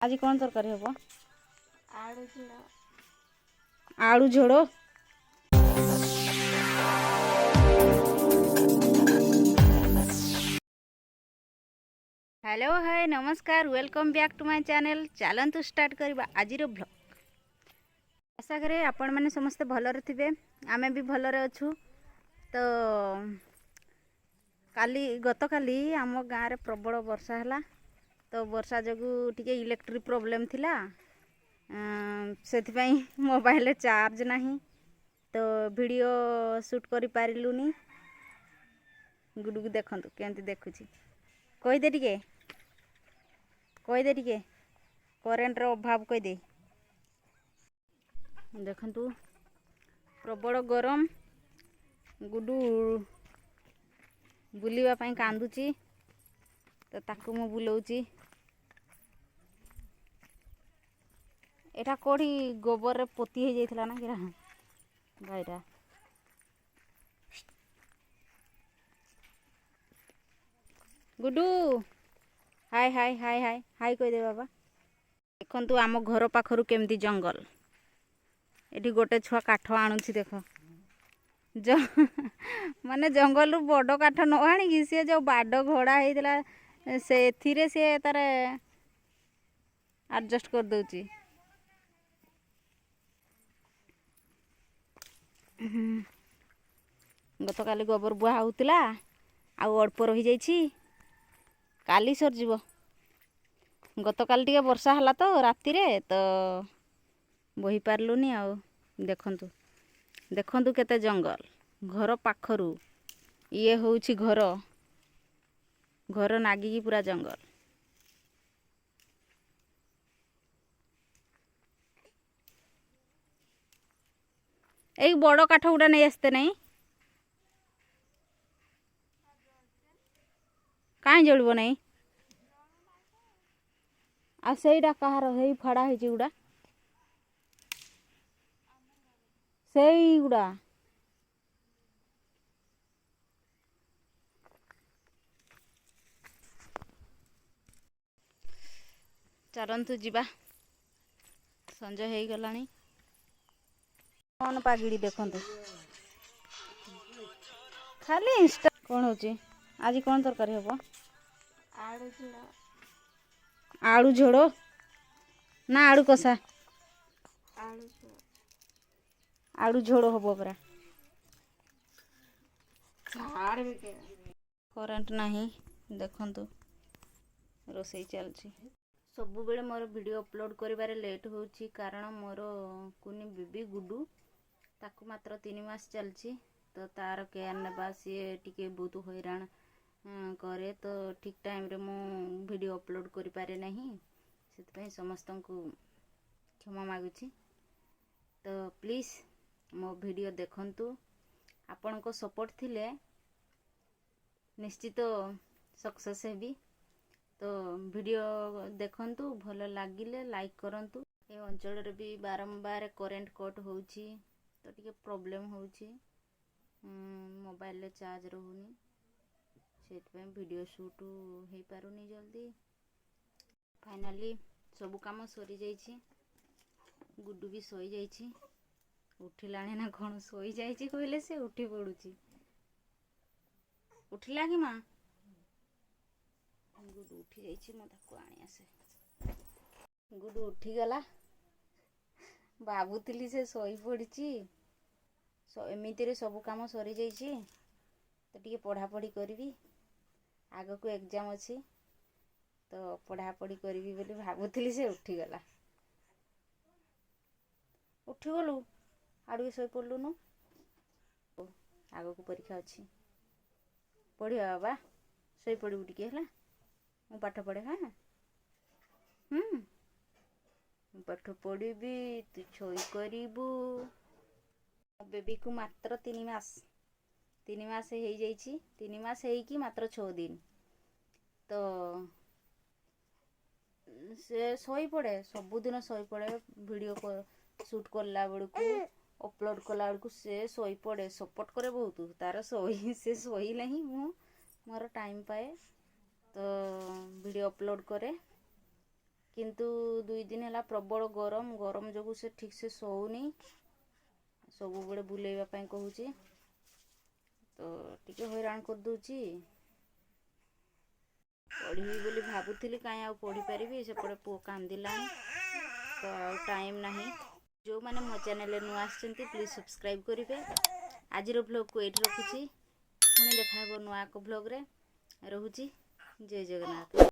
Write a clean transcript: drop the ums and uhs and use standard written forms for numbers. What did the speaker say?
आज कौन तरकारी हम? आलू झोड़। आलू झोड़। हेलो हाय नमस्कार welcome back to my channel. चलतु स्टार्ट करवा आज ब्लॉग। आशा करे आपण मैंने समस्ते भलरे थे, आमे भी भलरे अच्छु। तो काली गत काली आम गाँव रे प्रबल वर्षा है। तो वर्षा जगू टिके इलेक्ट्रिक प्रॉब्लम थिला, से मोबाइल चार्ज नहीं, तो वीडियो शूट करि पारिलुनी। गुडू को देखंतु केमती देखुची, कहीदे टिके करेन्ट रो अभाव कहीदे। देखंतु प्रबल गरम। गुडू बुलिबा पई कांदुची, तो ताकू मु बुलाउची। एटा कोठी गोबर रे पोती हो जाइथिला ना किरा गायरा। गुडू हाय हाय हाय हाय हाय कह दे बाबा। देखंतु आम घर पाखरु केमती जंगल। एठी गोटे छुआ काठ आणुची देख। माने जंगल रु बड़ काठ न आनी सी जो बाड घोड़ा होता से सी तार एडजस्ट कर दउची। गत काली गोबर बुआ होउतिला, आउ अल्प रही जाइछि, काली सरजिवो। गत काली टिके वर्षा हला तो राति रे, तो बही पारलुनी। आउ देखंतु देखंतु केते जंगल घर पाखरु। ये होउछि घर, घर नागिकी पूरा जंगल। एक बड़ काठ गुड़ा नहीं आसते नहीं, कहीं जलब नहीं। आ सेईटा कहार हेई फड़ा हेची गुड़ा, सेई गुड़ा चलतु जीवा। संजय हो गलानी। कौन पागिड़ी देखंतु खाली इंस्टा कौन होची। आज कौन तरकारी हम? आलू झोड़। आलू झोड़ ना आलू कषा? आलू झोड़। आलू झोड़ हम परा। करेंट नहीं, देखंतु रोसई चलची। सबु बेले मोर वीडियो अपलोड करिबारे लेट होउची, कारण मोर कुनी बेबी गुडू ताकू मात्र 3 मास चलची। तो तार केयर नेबा सी टिके बहुत हैरान करे। तो ठीक टाइम रे मु वीडियो अपलोड करि पारे नहीं, सेतपई समस्त को क्षमा मागुची। तो प्लीज मो वीडियो देखंतु। आपण को सपोर्ट थिले निश्चित सक्सेस हेबी। तो वीडियो देखंतु, भल लागिले लाइक करंतु। ए अंचल रे भी बारंबार करेंट कट होउची, तो टिके प्रॉब्लम होउची। मोबाइल रे चार्ज रहउनी, सेतपई वीडियो शूट हे पारुनी जल्दी। फाइनली सब काम सरी जाइछि। गुड्डू भी सोई जाइछि, उठिलाणी ना कौन सोई जाइछि कहले से उठी पड़ुची। उठिला कि माँ? गुडू उठी जाइछि, मो ताको आनी आसे। गुडू उठी गला। बाबुतिली से सोई पड़िछि। एमिति रे सब काम सरी जाइछि, तो टिके पढ़ा पढ़ी करबी। आगो को एग्जाम अछि, तो पढ़ा पढ़ी करबी बोली भाबुतिली से उठी गला। उठी गलु आडू सोई पड़लुनु। आगो को परीक्षा अछि, पढ़िया बाबा। सोई पड़बू टिके हला, मु पाठ पढ़े। हाँ पाठ पढ़ी, तू छोई करू। बेबी को मात्र 3 मास हो जाइछि। 3 मास हेकी मात्र 6 दिन। तो से सोई पड़े, सबुदिन सोई पड़े। वीडियो शूट करला बेलू अपलोड कला बेलू से सोई पड़े। सपोर्ट करे बहुत तार से सोई नहीं। मोर टाइम पाए तो वीडियो अपलोड करे। किंतु 2 दिन है प्रबल गरम जो से ठीक से सोनी सब बड़े बुलेवा कहूँ तो टिके हैरान कर दूची पढ़ी बोली भावुली कहीं आ पढ़ी पारि सेपटे पुओ कांदिला तो टाइम नहीं जो मैंने मो चैनल नुआ आसछन्ति प्लीज सब्सक्राइब करेंगे। आज ब्लॉग को ये रखुची पुणी देखा नुआ एक ब्लॉग रे रहुची। जय जगन्नाथ।